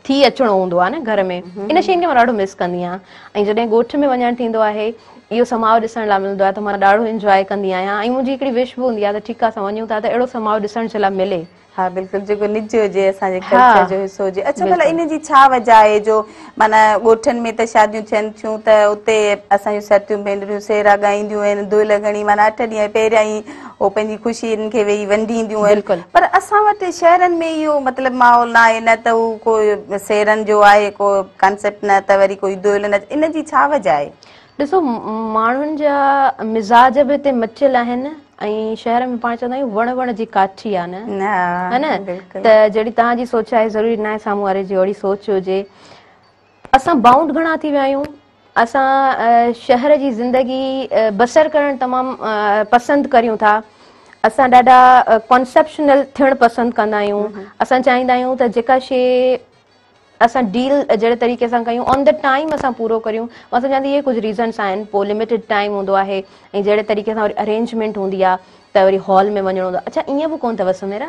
थी अचिणो हूंदो आहे न घर में, इन शयुनि खे मां ॾाढो मिस कंदी आहियां। ऐं जॾहिं ॻोठ में वञणु थींदो आहे, इहो समाउ ॾिसण लाइ मिलंदो आहे, त मां ॾाढो इंजॉय कंदी आहियां। ऐं मुंहिंजी हिकिड़ी विश बि हूंदी आहे त ठीकु आहे असां वञूं था त अहिड़ो समाउ ॾिसण जे लाइ मिले। हा बिल्कुलु, जेको निज हुजे, असांजे कल्चर जो हिसो हुजे। अच्छा, भला इन जी छा वजह आहे जो माना ॻोठनि में त शादियूं थियनि थियूं त उते असांजूं सरतियूं भेनरियूं सेहरा ॻाईंदियूं आहिनि, दुहिल घणी माना 8 ॾींहं पहिरियां ई उहो पंहिंजी ख़ुशियुनि खे वेही वंडींदियूं आहिनि, पर असां वटि शहरनि में इहो मतिलबु माहौल न आहे, न त हू कोई सेहरनि जो आहे को कॉन्सेप्ट, न त वरी कोई दुहिल, न। इन जी छा वजह आहे? ॾिसो, माण्हुनि जा मिज़ाज बि हिते मचियल आहिनि, ऐं शहर में पाण चवंदा आहियूं वण जी काठी आहे न, है न, त जहिड़ी तव्हांजी सोच आहे ज़रूरी न आहे साम्हूं वारे जी ओड़ी सोच हुजे। असां बाउंड घणा थी विया आहियूं, असां शहर जी ज़िंदगी बसर करणु तमामु पसंदि करियूं था। असां ॾाढा कॉन्सेप्शनल थियणु पसंदि कंदा आहियूं। असां चाहींदा आहियूं त जेका शइ असां डील जहिड़े तरीक़े सां कयूं, ऑन द टाइम असां पूरो करियूं। मां सम्झां थी इहे कुझु रीज़न्स आहिनि। पोइ लिमिटेड टाइम हूंदो आहे, ऐं जहिड़े तरीक़े सां वरी अरेंजमेंट हूंदी आहे त वरी हॉल में वञिणो हूंदो आहे। अच्छा, ईअं बि कोन अथव सुमेरा,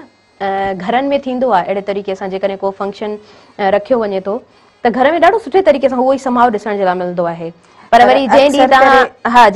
घरनि में थींदो आहे अहिड़े तरीक़े सां, जेकॾहिं को फंक्शन रखियो वञे थो त घर में ॾाढो सुठे तरीक़े सां उहो ई समाउ ॾिसण जे लाइ मिलंदो आहे। पर वरी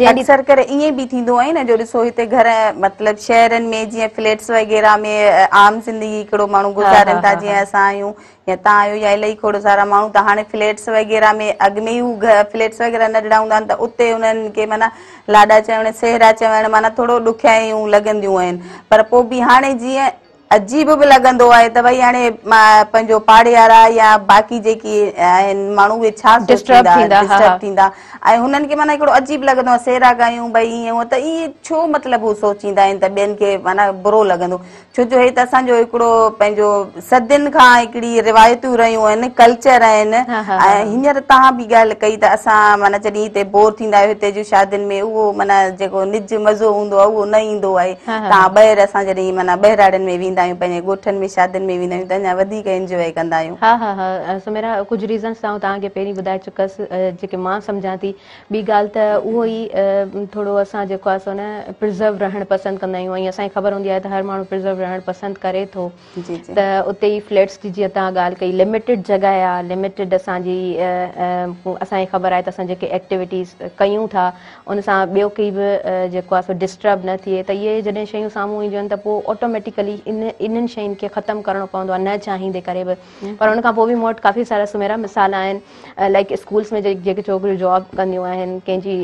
अक्सर करे ईअं बि थींदो आहे न, जो ॾिसो हिते घर मतिलबु शहरनि में जीअं फ्लैट्स वग़ैरह में आम ज़िंदगी हिकिड़ो माण्हू गुज़ारनि था, जीअं असां आहियूं या तव्हां आहियो या इलाही खोड़ सारा माण्हू, त हाणे फ्लैट्स वग़ैरह में अॻु में ई हू फ्लैट्स वग़ैरह नंढड़ा हूंदा आहिनि, त उते उन्हनि खे माना लाॾा चवण, सेहरा चवण माना थोरो ॾुखियायूं लॻंदियूं आहिनि। पर पोइ बि हाणे जीअं अजीब भी लगंदो आहे त भई हाणे पंहिंजो पाड़े वारा या बाक़ी जेकी आहिनि माण्हू उहे छा डिस्टर्ब थींदा, डिस्टर्ब थींदा ऐं हुननि खे माना हिकिड़ो अजीब लॻंदो आहे सेरा ॻायूं भई ईअं त इहे छो मतिलबु हू सोचींदा आहिनि त ॿियनि खे माना बुरो लॻंदो छो जो हे त असांजो हिकिड़ो पंहिंजो सदियुनि खां हिकिड़ी रिवायतूं रहियूं आहिनि कल्चर आहिनि ऐं हींअर तव्हां बि ॻाल्हि कई त असां माना जॾहिं हिते बोर थींदा आहियूं हिते जूं शादियुनि में उहो माना जेको निज मज़ो हूंदो आहे उहो न ईंदो आहे तव्हां ॿाहिरि असां जॾहिं माना ॿहिराड़नि में वेंदा आहियूं पंहिंजे ॻोठनि में शादियुनि में वेंदा आहियूं त अञा वधीक एंजॉय कंदा आहियूं हा सुमेरा कुझु रीज़न्स तव्हांखे पहिरीं ॿुधाए चुकसि जेके मां सम्झां थी ॿी ॻाल्हि त उहो ई थोरो असां जेको आहे सो न प्रिज़र्व रहणु पसंदि कंदा आहियूं ऐं असांखे ख़बर हूंदी आहे त हर माण्हू प्रिज़र्व रहणु पसंदि करे थो त उते ई फ्लैट्स जी जीअं तव्हां ॻाल्हि कई लिमिटेड जॻह आहे लिमिटेड असांजी असांखे ख़बर आहे त असां जेके एक्टिविटीज़ कयूं था उन सां ॿियो कोई बि जेको आहे सो डिस्टर्ब न थिए त इहे जॾहिं शयूं साम्हूं ईंदियूं आहिनि त पोइ ऑटोमेटिकली इन्हनि शयुनि खे ख़तमु करिणो पवंदो आहे न चाहींदे करे बि पर उन खां पोइ बि मूं वटि काफ़ी सारा सुमेरा मिसाल आहिनि लाइक स्कूल्स में जेके छोकिरियूं जॉब कंदियूं आहिनि कंहिंजी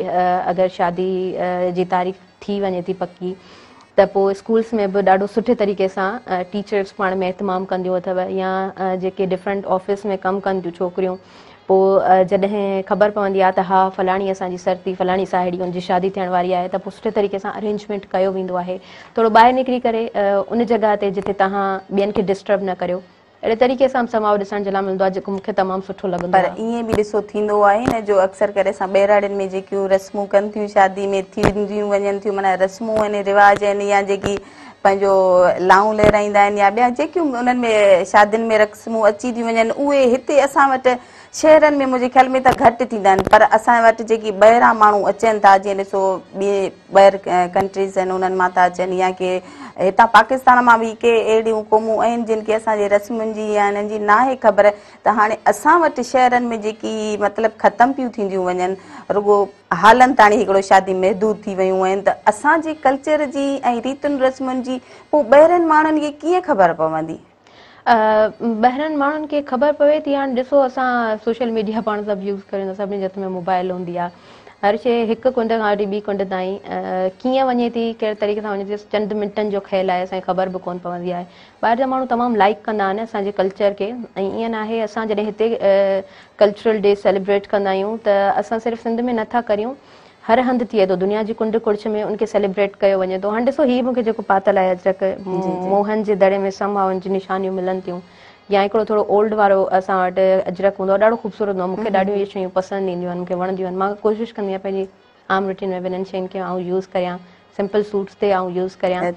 अगरि शादी जी तारीख़ थी वञे थी पकी त पोइ स्कूल्स में बि ॾाढो सुठे तरीक़े सां टीचर्स पाण में एतमाम कंदियूं अथव या जेके डिफरेंट ऑफिस में कमु कनि थियूं छोकिरियूं पोइ जॾहिं ख़बर पवंदी आहे त हा फलाणी असांजी सरती फलाणी साहेड़ी हुनजी शादी थियण वारी आहे त पोइ सुठे तरीक़े सां अरेंजमेंट कयो वेंदो आहे थोरो ॿाहिरि निकिरी करे उन जॻह ते जिते तव्हां ॿियनि खे डिस्टर्ब न करियो अहिड़े तरीक़े सां समाउ ॾिसण जे लाइ मिलंदो आहे जेको मूंखे तमामु सुठो लॻंदो आहे पर ईअं बि ॾिसो थींदो आहे न जो अक्सर करे असां ॿहिराड़ियुनि में जेकियूं रस्मूं कनि थियूं शादी में थींदियूं वञनि थियूं माना रस्मूं आहिनि रिवाज आहिनि या जेकी पंहिंजो लाऊं लहिराईंदा आहिनि या ॿिया जेकियूं उन्हनि में शादियुनि में रस्मूं अची थियूं वञनि उहे हिते असां वटि शहरनि में मुंहिंजे ख़्याल में त घटि थींदा आहिनि पर असां वटि जेकी ॿाहिरां माण्हू अचनि था जीअं ॾिसो ॿिए ॿाहिरि कंट्रीज़ आहिनि उन्हनि मां था अचनि या के हितां पाकिस्तान मां बि के अहिड़ियूं क़ौमूं आहिनि जिन खे असांजे रस्मुनि जी या हिननि जी नाहे ख़बर त हाणे असां वटि शहरनि में जेकी मतिलबु ख़तमु पियूं थींदियूं वञनि रुगो हालनि ताणी हिकिड़ो शादी महदूद थी वियूं आहिनि त असांजे कल्चर जी ऐं रीतियुनि रस्मुनि जी पोइ ॿाहिरनि माण्हुनि खे कीअं ख़बर पवंदी ॿाहिरनि माण्हुनि खे ख़बर पवे थी हाणे ॾिसो असां सोशल मीडिया पाण सभु यूज़ कयूं था सभिनी जे हथ में मोबाइल हूंदी आहे हर शइ हिकु कुंड खां वठी ॿी कुंड ताईं कीअं वञे थी कहिड़े तरीक़े सां वञे थी चंद मिंटनि जो ख़्यालु आहे असांखे ख़बर बि कोन पवंदी आहे ॿाहिरि जा माण्हू तमामु लाइक कंदा आहिनि असांजे कल्चर खे ऐं ईअं न आहे असां जॾहिं हिते कल्चरल डे सेलिब्रेट कंदा आहियूं त असां सिर्फ़ु सिंध में नथा करियूं हर हंधि थिए थो दुनिया जी कुंड कुड़िछ में उनखे सेलिब्रेट कयो वञे थो हाणे ॾिसो हीअ मूंखे जेको पातल आहे अजरक मोहन जे दड़े में समाउनि जी निशानियूं मिलनि थियूं या हिकिड़ो थोरो ओल्ड वारो असां वटि अजरक हूंदो आहे ॾाढो ख़ूबसूरत हूंदो आहे मूंखे ॾाढियूं इहे शयूं पसंदि ईंदियूं आहिनि मूंखे वणंदियूं आहिनि मां कोशिशि कंदी आहियां पंहिंजी आम रूटीन में ॿिन्हिनि शयुनि खे आउं यूज़ करियां सिंपल सूट्स ते आउं यूज़ करियां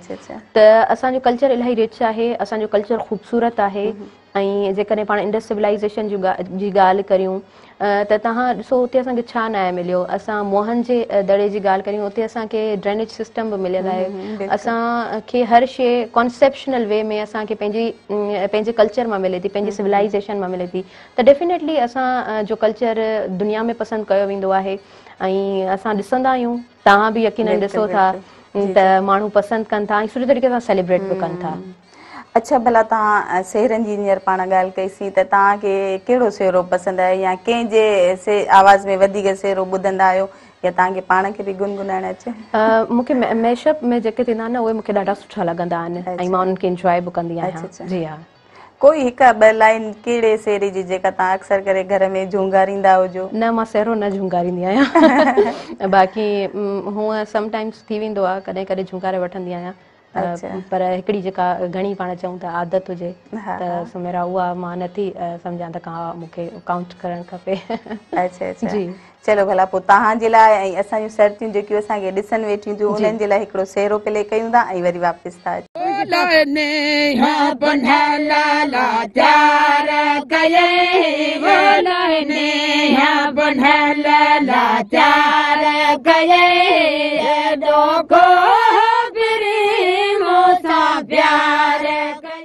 त असांजो कल्चर इलाही रिच आहे असांजो कल्चर ख़ूबसूरत आहे ऐं जेकॾहिं पाण इंडस सिविलाइज़ेशन जी ॻाल्हि करियूं त तव्हां ॾिसो उते असांखे छा न आहे मिलियो असां मोहन जे दड़े जी ॻाल्हि करियूं उते असांखे ड्रेनेज सिस्टम बि मिलियल आहे असांखे हर शइ कॉन्सेप्शनल वे में असांखे पंहिंजे कल्चर मां मिले थी पंहिंजी सिविलाइज़ेशन मां मिले थी त डेफिनेटली असां जो कल्चर दुनिया में पसंदि कयो वेंदो आहे ऐं असां ॾिसंदा आहियूं तव्हां बि यकीनन ॾिसो था त माण्हू पसंदि कनि था ऐं सुठे तरीक़े सां सेलिब्रेट बि कनि था अच्छा भला तव्हां सेहरनि जी हींअर पाण ॻाल्हि कईसीं त तव्हांखे कहिड़ो सेहरो पसंदि आहे या कंहिंजे आवाज़ में वधीक सेहरो ॿुधंदा आहियो या तव्हांखे पाण खे बि गुनगुनाइण अचे मूंखे मैशअप में जेके थींदा आहिनि न उहे मूंखे ॾाढा सुठा लॻंदा आहिनि ऐं मां उन्हनि खे इंजॉय बि कंदी आहियां जी हा कोई हिकु ॿ लाइन कहिड़े सेहरे जी जेका तव्हां अक्सर करे घर में झूंगारींदा हुजो न मां सेहरो न झूंगारींदी आहियां बाक़ी हूअं समटाइम्स थी वेंदो आहे कॾहिं कॾहिं झूंगारे वठंदी आहियां पर हिकिड़ी जेका घणी पाण चऊं था आदत हुजे त सुमेरा उहा मां नथी सम्झां त का मूंखे काउंट करणु खपे अच्छा अच्छा जी चलो भला पोइ तव्हांजे लाइ ऐं असांजूं सर्तियूं जेकियूं असांखे ॾिसनि वेठियूं थियूं उन्हनि जे लाइ हिकिड़ो सेहरो प्ले कयूं था ऐं वरी वापसि था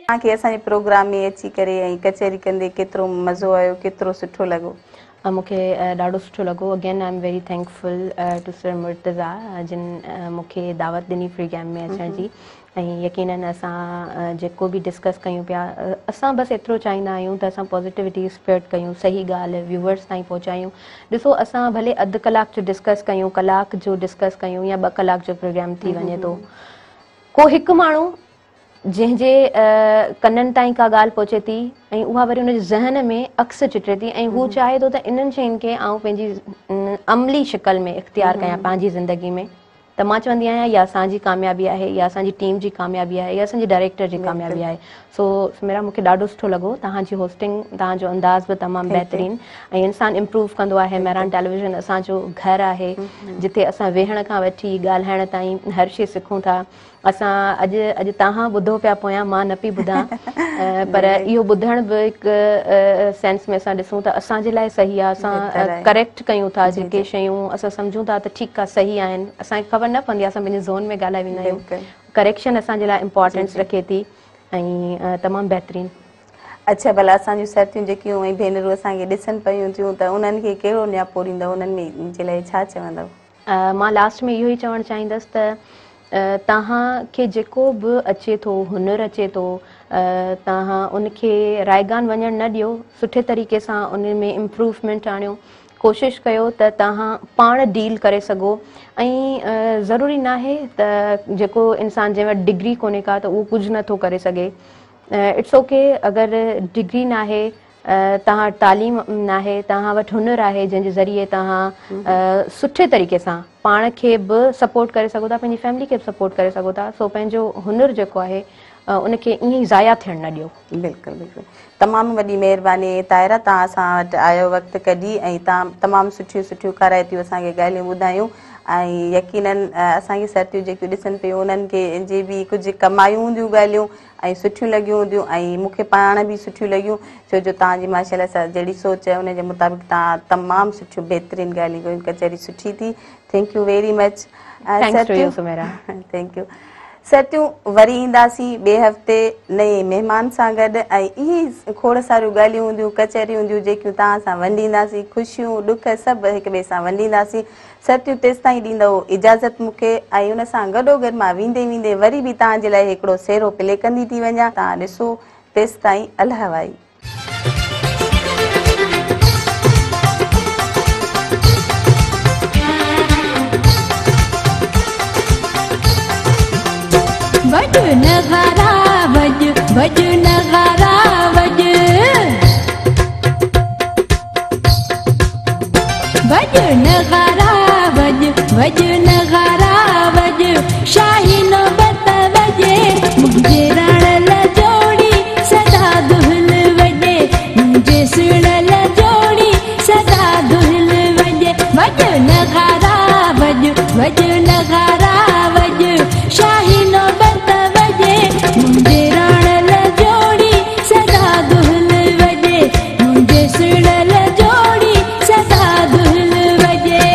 तव्हांखे असांजे प्रोग्राम में अची करे ऐं कचहरी कंदे केतिरो मज़ो आयो केतिरो सुठो लॻो मूंखे ॾाढो सुठो लॻो again I am very thankful to sir Murtaza जिन मूंखे दावत ॾिनी फ्री गेम में अचण जी ऐं यकीनन असां जेको बि डिस्कस कयूं पिया असां बसि एतिरो चाहींदा आहियूं त असां पॉज़िटिविटी स्प्रेड कयूं सही ॻाल्हि व्यूवर्स ताईं पहुचायूं ॾिसो असां भले अधु कलाक जो डिस्कस कयूं कलाक जो डिस्कस कयूं या 2 कलाक जो प्रोग्राम थी वञे थो को हिकु माण्हू जंहिंजे कननि ताईं का ॻाल्हि पहुचे थी ऐं उहा वरी उनजे ज़हन में अक्स चिटे थी ऐं हू चाहे थो त इन्हनि शयुनि खे आउं पंहिंजी अमली शिकल में इख़्तियार कयां पंहिंजी ज़िंदगी में, त मां चवंदी आहियां इहा असांजी कामयाबी आहे, या असांजी टीम जी कामयाबी आहे, या असांजे डायरेक्टर जी कामयाबी आहे। सो सुमेरा मूंखे ॾाढो सुठो लॻो, तव्हांजी होस्टिंग, तव्हांजो अंदाज़ बि तमामु बहितरीनु ऐं इंसानु इम्प्रूव कंदो आहे। मेहरान टेलीविज़न असांजो घरु आहे जिते असां वेहण खां वठी ॻाल्हाइण ताईं हर शइ सिखूं था। असां अॼु तव्हां ॿुधो पिया पोयां, मां न पई ॿुधां, पर इहो ॿुधण बि हिकु सेंस में असां ॾिसूं त असांजे लाइ सही आहे, असां करेक्ट कयूं था जेके शयूं असां सम्झूं था त ठीकु आहे सही आहिनि, असांखे ख़बर न पवंदी आहे, असां पंहिंजे ज़ोन में ॻाल्हाए वेंदा आहियूं। करेक्शन असांजे लाइ इम्पोर्टेंस रखे थी ऐं तमामु बहितरीनु। अच्छा, भला असांजूं साथियूं जेकियूं ऐं भेनरूं असांखे ॾिसनि पियूं थियूं त उन्हनि खे कहिड़ो न्यापो ॾींदव, उन्हनि में जे लाइ छा चवंदव? मां लास्ट में इहो ई चवणु चाहींदसि त तव्हांखे जेको बि अचे थो, हुनुरु अचे थो, तव्हां उनखे रायगान वञणु न ॾियो, सुठे तरीक़े सां उन में इम्प्रूवमेंट आणियो, कोशिशि कयो त तव्हां पाण डील करे सघो। ऐं ज़रूरी न आहे त जेको इंसानु जंहिं वटि डिग्री कोन्हे का त उहो कुझु नथो करे सघे। इट्स ओके, अगरि डिग्री न आहे, तव्हां तालीम न आहे, तव्हां वटि हुनुरु आहे जंहिंजे ज़रिए तव्हां सुठे तरीक़े सां पाण खे बि सपोर्ट करे सघो था, पंहिंजी फैमिली खे बि सपोर्ट करे सघो था। सो पंहिंजो हुनुरु जेको आहे उनखे ईअं ई ज़ाया थियणु न ॾियो। बिल्कुलु बिल्कुलु, तमामु वॾी महिरबानी ताहिरा, तव्हां असां वटि आयो, वक़्तु कढी ऐं तव्हां तमामु सुठियूं सुठियूं कराइतियूं असांखे ॻाल्हियूं ॿुधायूं ऐं यकीननि असांखे साथियूं जेकियूं ॾिसनि पियूं उन्हनि खे जे बि कुझु कमायूं हूंदियूं ॻाल्हियूं ऐं सुठियूं लॻियूं हूंदियूं ऐं मूंखे पाण बि सुठियूं लॻियूं, छो जो तव्हांजी माशाल्लाह सां जहिड़ी सोच आहे उनजे मुताबिक़ तव्हां तमामु सुठियूं बहितरीनु ॻाल्हियूं कयूं, कचहरी सुठी थी। Thank you very much. Thank you. साथियूं, वरी ईंदासीं ॿिए हफ़्ते नए महिमान सां गॾु ऐं इहे खोड़ सारियूं ॻाल्हियूं हूंदियूं, कचहरियूं हूंदियूं जेकियूं तव्हां सां वंडींदासीं, ख़ुशियूं ॾुख सभु हिक ॿिए सां वंडींदासीं। साथियूं, तेसि ताईं ॾींदव इजाज़त मूंखे ऐं उन सां गॾोगॾु मां वेंदे वेंदे वरी बि तव्हांजे लाइ हिकिड़ो सेरो प्ले कंदी थी वञा, तव्हां ॾिसो। तेसि ताईं अल्लाह वाई। वज नगारा वज, वज नगारा वज, वज नगारा वज, वज नगारा वज, शाही नौबत वजे, मुंहिंजे रण ल जोड़ी सदा दुहिल वजे, मुंहिंजे सुण ल जोड़ी सदा दुहिल वजे, वज नगारा वज, वज नगारा वज, शाही नौबत मुंहिंजे रण ल जोड़ी सदा दुहिल वजे, मुंहिंजे सुण ल जोड़ी सदा दुहिल वजे।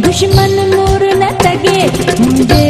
दुश्मन मुर न तगे मुंहिंजे